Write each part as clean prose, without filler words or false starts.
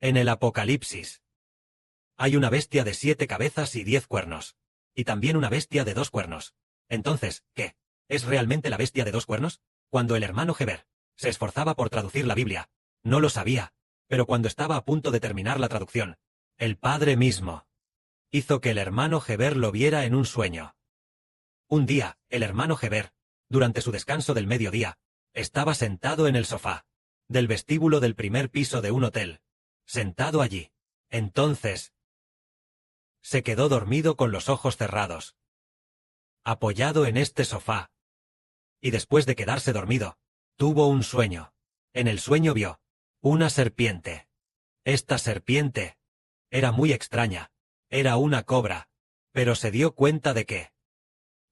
En el Apocalipsis hay una bestia de 7 cabezas y 10 cuernos. Y también una bestia de 2 cuernos. Entonces, ¿qué? ¿Es realmente la bestia de 2 cuernos? Cuando el hermano Heber se esforzaba por traducir la Biblia, no lo sabía, pero cuando estaba a punto de terminar la traducción, el Padre mismo hizo que el hermano Heber lo viera en un sueño. Un día, el hermano Heber, durante su descanso del mediodía, estaba sentado en el sofá del vestíbulo del primer piso de un hotel, sentado allí. Entonces, se quedó dormido con los ojos cerrados, apoyado en este sofá. Y después de quedarse dormido, tuvo un sueño. En el sueño vio una serpiente. Esta serpiente era muy extraña. Era una cobra, pero se dio cuenta de que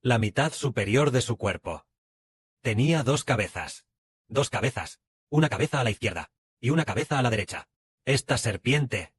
la mitad superior de su cuerpo tenía 2 cabezas. 2 cabezas, una cabeza a la izquierda y una cabeza a la derecha. Esta serpiente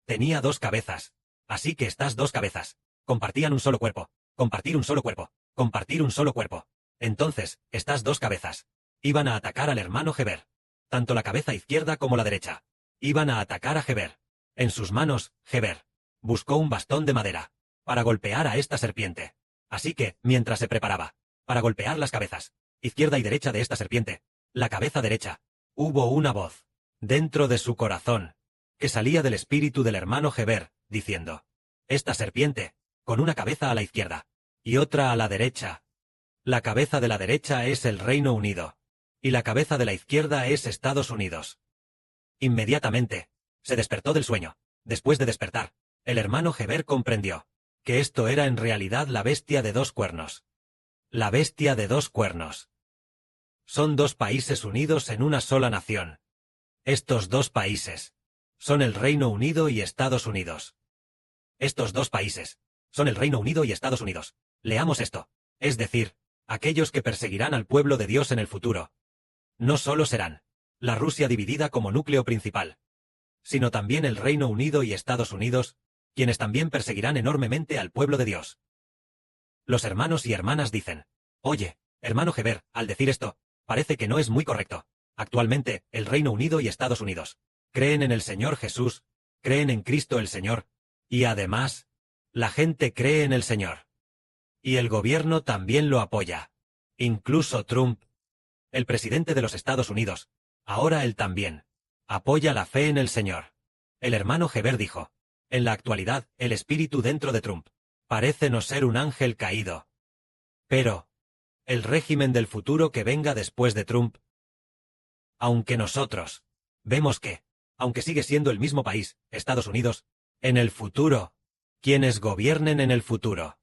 tenía 2 cabezas, así que estas 2 cabezas compartían un solo cuerpo, compartir un solo cuerpo, compartir un solo cuerpo. Entonces, estas 2 cabezas iban a atacar al hermano Heber. Tanto la cabeza izquierda como la derecha iban a atacar a Heber. En sus manos, Heber buscó un bastón de madera para golpear a esta serpiente. Así que, mientras se preparaba para golpear las cabezas izquierda y derecha de esta serpiente, la cabeza derecha, hubo una voz dentro de su corazón que salía del espíritu del hermano Heber, diciendo: esta serpiente, con una cabeza a la izquierda y otra a la derecha. La cabeza de la derecha es el Reino Unido, y la cabeza de la izquierda es Estados Unidos. Inmediatamente, se despertó del sueño. Después de despertar, el hermano Heber comprendió que esto era en realidad la bestia de 2 cuernos. La bestia de 2 cuernos. Son 2 países unidos en una sola nación. Estos 2 países son el Reino Unido y Estados Unidos. Estos 2 países son el Reino Unido y Estados Unidos. Leamos esto. Es decir, aquellos que perseguirán al pueblo de Dios en el futuro no solo serán la Rusia dividida como núcleo principal, sino también el Reino Unido y Estados Unidos, quienes también perseguirán enormemente al pueblo de Dios. Los hermanos y hermanas dicen: oye, hermano Heber, al decir esto, parece que no es muy correcto. Actualmente, el Reino Unido y Estados Unidos creen en el Señor Jesús, creen en Cristo el Señor, y además, la gente cree en el Señor. Y el gobierno también lo apoya. Incluso Trump, el presidente de los Estados Unidos, ahora él también apoya la fe en el Señor. El hermano Heber dijo: en la actualidad, el espíritu dentro de Trump parece no ser un ángel caído. Pero el régimen del futuro que venga después de Trump, aunque nosotros vemos que, aunque sigue siendo el mismo país, Estados Unidos, en el futuro, quienes gobiernen en el futuro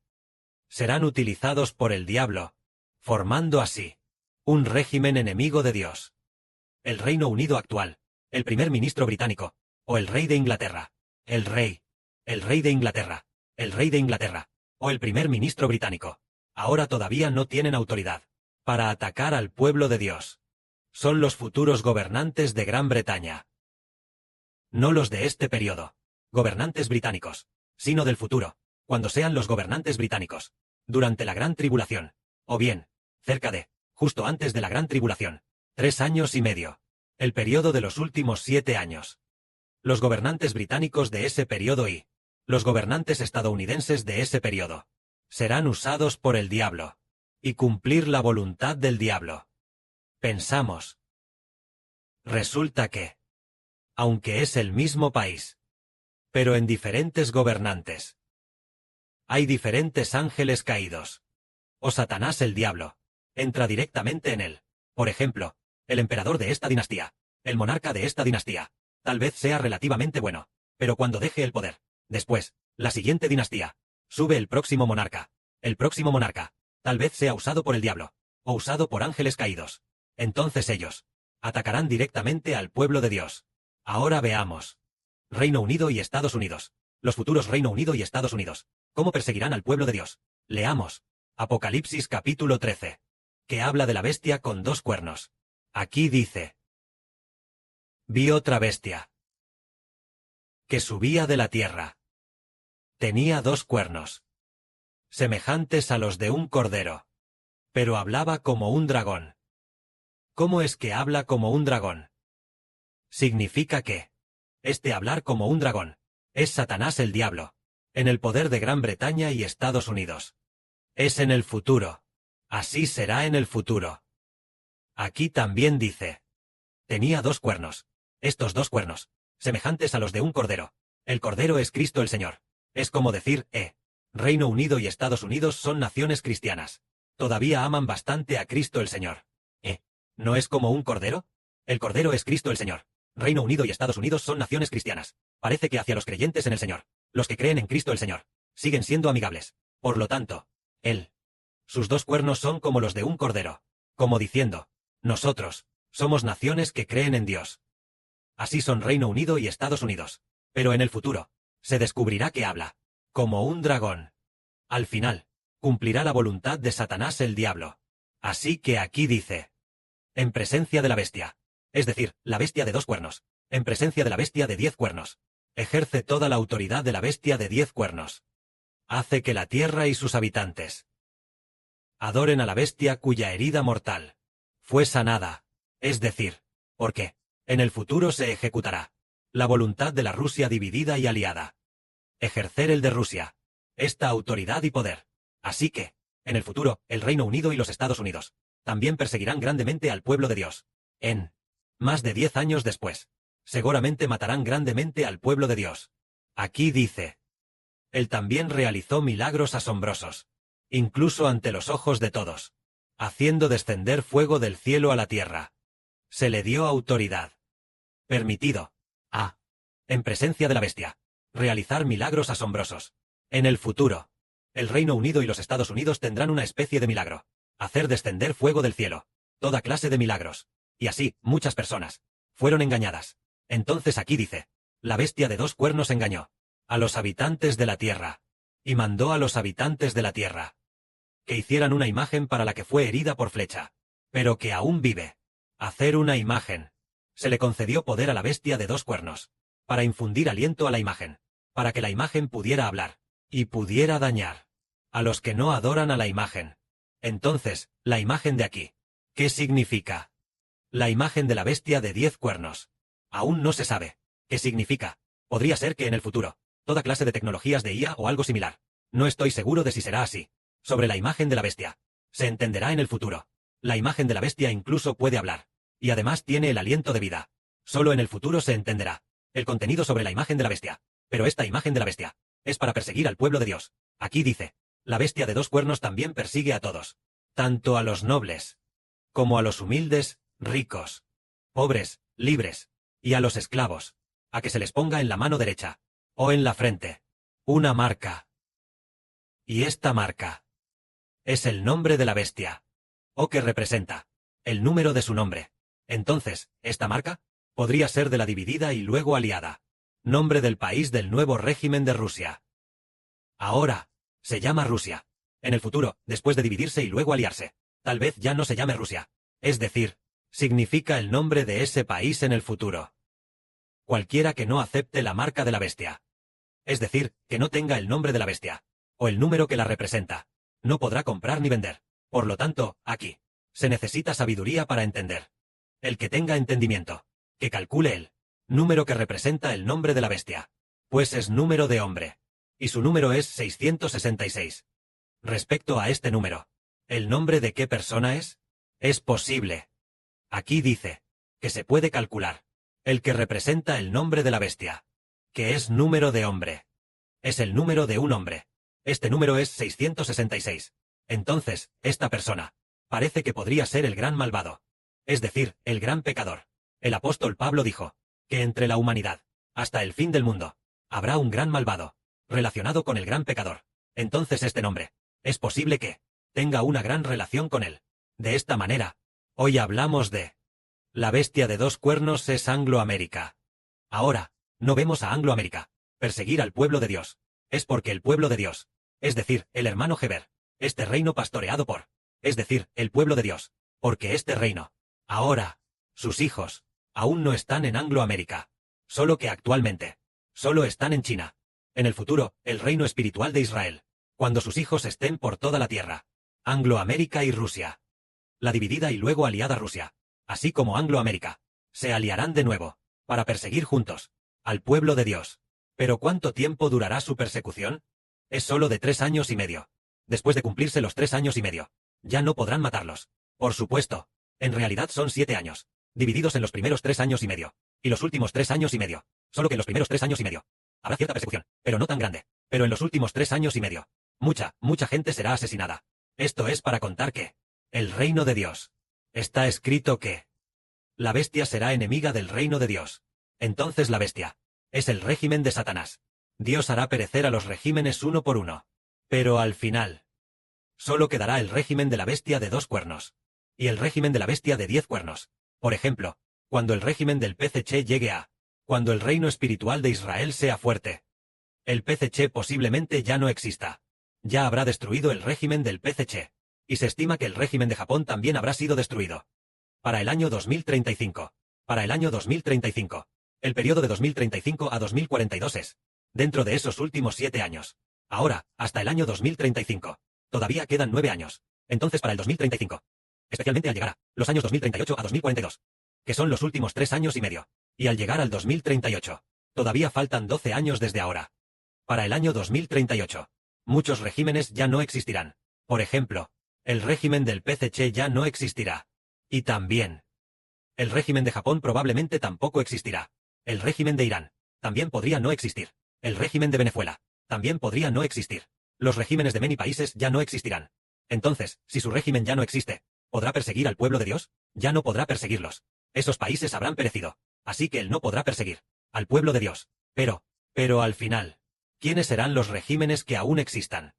serán utilizados por el diablo, formando así un régimen enemigo de Dios. El Reino Unido actual, el primer ministro británico, o el rey de Inglaterra, el rey de Inglaterra, el rey de Inglaterra, o el primer ministro británico, ahora todavía no tienen autoridad para atacar al pueblo de Dios. Son los futuros gobernantes de Gran Bretaña. No los de este periodo, gobernantes británicos, sino del futuro, cuando sean los gobernantes británicos, durante la Gran Tribulación, o bien, cerca de, justo antes de la Gran Tribulación, 3 años y medio, el periodo de los últimos 7 años. Los gobernantes británicos de ese periodo y los gobernantes estadounidenses de ese periodo serán usados por el diablo y cumplir la voluntad del diablo. Pensamos. Resulta que, aunque es el mismo país, pero en diferentes gobernantes, hay diferentes ángeles caídos. O Satanás el diablo entra directamente en él. Por ejemplo, el emperador de esta dinastía, el monarca de esta dinastía, tal vez sea relativamente bueno, pero cuando deje el poder, después, la siguiente dinastía, sube el próximo monarca, tal vez sea usado por el diablo, o usado por ángeles caídos. Entonces ellos atacarán directamente al pueblo de Dios. Ahora veamos. Reino Unido y Estados Unidos. Los futuros Reino Unido y Estados Unidos. ¿Cómo perseguirán al pueblo de Dios? Leamos. Apocalipsis capítulo 13. Que habla de la bestia con 2 cuernos. Aquí dice: vi otra bestia que subía de la tierra. Tenía 2 cuernos, semejantes a los de un cordero, pero hablaba como un dragón. ¿Cómo es que habla como un dragón? Significa que hablar como un dragón. Es Satanás el diablo. En el poder de Gran Bretaña y Estados Unidos. Es en el futuro. Así será en el futuro. Aquí también dice. Tenía 2 cuernos. Estos 2 cuernos, semejantes a los de un cordero. El cordero es Cristo el Señor. Es como decir, Reino Unido y Estados Unidos son naciones cristianas. Todavía aman bastante a Cristo el Señor. ¿No es como un cordero? El cordero es Cristo el Señor. Reino Unido y Estados Unidos son naciones cristianas. Parece que hacia los creyentes en el Señor, los que creen en Cristo el Señor, siguen siendo amigables. Por lo tanto, sus 2 cuernos son como los de un cordero. Como diciendo, nosotros, somos naciones que creen en Dios. Así son Reino Unido y Estados Unidos. Pero en el futuro, se descubrirá que habla, como un dragón. Al final, cumplirá la voluntad de Satanás el diablo. Así que aquí dice, en presencia de la bestia, es decir, la bestia de 2 cuernos, en presencia de la bestia de 10 cuernos, ejerce toda la autoridad de la bestia de 10 cuernos. Hace que la tierra y sus habitantes adoren a la bestia cuya herida mortal fue sanada, es decir, porque, en el futuro se ejecutará la voluntad de la Rusia dividida y aliada. Ejercer el de Rusia, esta autoridad y poder. Así que, en el futuro, el Reino Unido y los Estados Unidos también perseguirán grandemente al pueblo de Dios. Más de 10 años después, seguramente matarán grandemente al pueblo de Dios. Aquí dice, él también realizó milagros asombrosos, incluso ante los ojos de todos, haciendo descender fuego del cielo a la tierra. Se le dio autoridad. Permitido, en presencia de la bestia, realizar milagros asombrosos. En el futuro, el Reino Unido y los Estados Unidos tendrán una especie de milagro. Hacer descender fuego del cielo. Toda clase de milagros. Y así, muchas personas fueron engañadas. Entonces aquí dice, la bestia de 2 cuernos engañó a los habitantes de la tierra, y mandó a los habitantes de la tierra que hicieran una imagen para la que fue herida por flecha, pero que aún vive. Hacer una imagen. Se le concedió poder a la bestia de 2 cuernos, para infundir aliento a la imagen, para que la imagen pudiera hablar, y pudiera dañar a los que no adoran a la imagen. Entonces, la imagen de aquí, ¿qué significa? La imagen de la bestia de 10 cuernos. Aún no se sabe qué significa. Podría ser que en el futuro, toda clase de tecnologías de IA o algo similar. No estoy seguro de si será así. Sobre la imagen de la bestia. Se entenderá en el futuro. La imagen de la bestia incluso puede hablar. Y además tiene el aliento de vida. Solo en el futuro se entenderá el contenido sobre la imagen de la bestia. Pero esta imagen de la bestia es para perseguir al pueblo de Dios. Aquí dice, la bestia de 2 cuernos también persigue a todos. Tanto a los nobles, como a los humildes, ricos, pobres, libres, y a los esclavos, a que se les ponga en la mano derecha, o en la frente, una marca. Y esta marca es el nombre de la bestia, o que representa el número de su nombre. Entonces, esta marca podría ser de la dividida y luego aliada, nombre del país del nuevo régimen de Rusia. Ahora, se llama Rusia. En el futuro, después de dividirse y luego aliarse, tal vez ya no se llame Rusia. Es decir, significa el nombre de ese país en el futuro. Cualquiera que no acepte la marca de la bestia. Es decir, que no tenga el nombre de la bestia, o el número que la representa, no podrá comprar ni vender. Por lo tanto, aquí, se necesita sabiduría para entender. El que tenga entendimiento, que calcule el número que representa el nombre de la bestia, pues es número de hombre, y su número es 666. Respecto a este número, ¿el nombre de qué persona es? Es posible. Aquí dice, que se puede calcular, el que representa el nombre de la bestia, que es número de hombre. Es el número de un hombre. Este número es 666. Entonces, esta persona, parece que podría ser el gran malvado. Es decir, el gran pecador. El apóstol Pablo dijo, que entre la humanidad, hasta el fin del mundo, habrá un gran malvado, relacionado con el gran pecador. Entonces este nombre, es posible que tenga una gran relación con él. De esta manera, hoy hablamos de la bestia de 2 cuernos es Angloamérica. Ahora, no vemos a Angloamérica perseguir al pueblo de Dios. Es porque el pueblo de Dios, es decir, el hermano Heber, este reino pastoreado por, es decir, el pueblo de Dios, porque este reino, ahora, sus hijos, aún no están en Angloamérica, solo que actualmente, solo están en China. En el futuro, el reino espiritual de Israel, cuando sus hijos estén por toda la tierra, Angloamérica y Rusia. La dividida y luego aliada Rusia, así como Angloamérica, se aliarán de nuevo, para perseguir juntos al pueblo de Dios. ¿Pero cuánto tiempo durará su persecución? Es solo de 3 años y medio. Después de cumplirse los 3 años y medio, ya no podrán matarlos. Por supuesto. En realidad son 7 años, divididos en los primeros 3 años y medio, y los últimos 3 años y medio. Solo que en los primeros 3 años y medio habrá cierta persecución, pero no tan grande. Pero en los últimos 3 años y medio, mucha gente será asesinada. Esto es para contar que el reino de Dios. Está escrito que la bestia será enemiga del reino de Dios. Entonces la bestia es el régimen de Satanás. Dios hará perecer a los regímenes uno por uno. Pero al final, solo quedará el régimen de la bestia de 2 cuernos. Y el régimen de la bestia de 10 cuernos. Por ejemplo, cuando el régimen del PCC llegue a, cuando el reino espiritual de Israel sea fuerte, el PCC posiblemente ya no exista. Ya habrá destruido el régimen del PCC. Y se estima que el régimen de Japón también habrá sido destruido. Para el año 2035. Para el año 2035. El periodo de 2035 a 2042 es dentro de esos últimos 7 años. Ahora, hasta el año 2035. Todavía quedan 9 años. Entonces para el 2035. Especialmente al llegar a los años 2038 a 2042. Que son los últimos 3 años y medio. Y al llegar al 2038. Todavía faltan 12 años desde ahora. Para el año 2038. Muchos regímenes ya no existirán. Por ejemplo, el régimen del PCC ya no existirá. Y también, el régimen de Japón probablemente tampoco existirá. El régimen de Irán también podría no existir. El régimen de Venezuela también podría no existir. Los regímenes de many países ya no existirán. Entonces, si su régimen ya no existe, ¿podrá perseguir al pueblo de Dios? Ya no podrá perseguirlos. Esos países habrán perecido. Así que él no podrá perseguir al pueblo de Dios. Pero al final, ¿quiénes serán los regímenes que aún existan?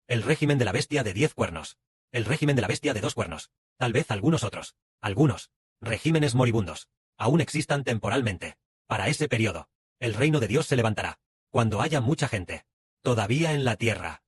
El régimen de la bestia de 10 cuernos. El régimen de la bestia de 2 cuernos. Tal vez algunos otros. Algunos regímenes moribundos aún existan temporalmente. Para ese periodo, el reino de Dios se levantará. Cuando haya mucha gente todavía en la tierra.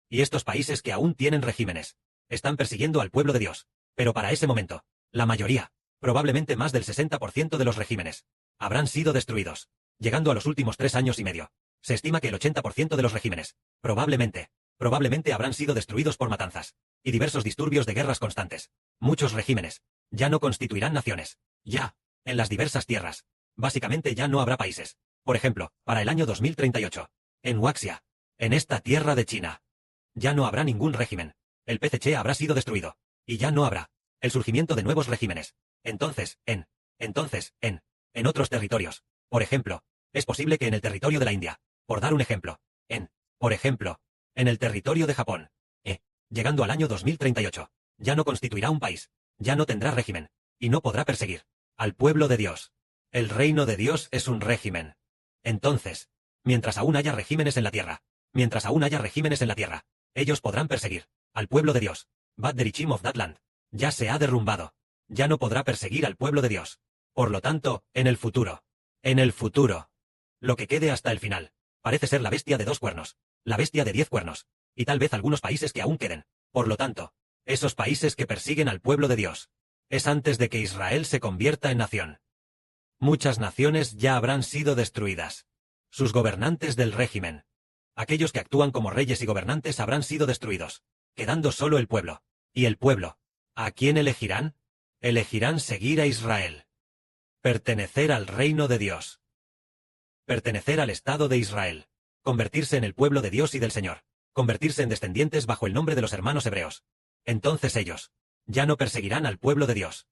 Y estos países que aún tienen regímenes están persiguiendo al pueblo de Dios. Pero para ese momento, la mayoría, probablemente más del 60% de los regímenes, habrán sido destruidos. Llegando a los últimos 3 años y medio, se estima que el 80% de los regímenes, probablemente habrán sido destruidos por matanzas y diversos disturbios de guerras constantes. Muchos regímenes ya no constituirán naciones. Ya, en las diversas tierras, básicamente ya no habrá países. Por ejemplo, para el año 2038, en Huaxia, en esta tierra de China, ya no habrá ningún régimen. El PCC habrá sido destruido. Y ya no habrá el surgimiento de nuevos regímenes. Entonces, en otros territorios. Por ejemplo, es posible que en el territorio de la India, por dar un ejemplo, por ejemplo, en el territorio de Japón, llegando al año 2038, ya no constituirá un país, ya no tendrá régimen, y no podrá perseguir al pueblo de Dios. El reino de Dios es un régimen. Entonces, mientras aún haya regímenes en la tierra, ellos podrán perseguir al pueblo de Dios. But the regime of that land ya se ha derrumbado. Ya no podrá perseguir al pueblo de Dios. Por lo tanto, en el futuro, lo que quede hasta el final, parece ser la bestia de 2 cuernos, la bestia de 10 cuernos, y tal vez algunos países que aún queden. Por lo tanto, esos países que persiguen al pueblo de Dios, es antes de que Israel se convierta en nación. Muchas naciones ya habrán sido destruidas. Sus gobernantes del régimen, aquellos que actúan como reyes y gobernantes habrán sido destruidos, quedando solo el pueblo. Y el pueblo, ¿a quién elegirán? Elegirán seguir a Israel. Pertenecer al reino de Dios. Pertenecer al Estado de Israel. Convertirse en el pueblo de Dios y del Señor. Convertirse en descendientes bajo el nombre de los hermanos hebreos. Entonces ellos ya no perseguirán al pueblo de Dios.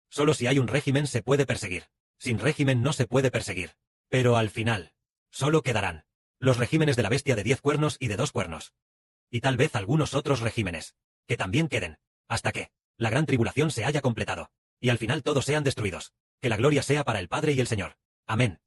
Solo si hay un régimen se puede perseguir. Sin régimen no se puede perseguir. Pero al final, solo quedarán los regímenes de la bestia de 10 cuernos y de 2 cuernos. Y tal vez algunos otros regímenes, que también queden, hasta que la gran tribulación se haya completado, y al final todos sean destruidos. Que la gloria sea para el Padre y el Señor. Amén.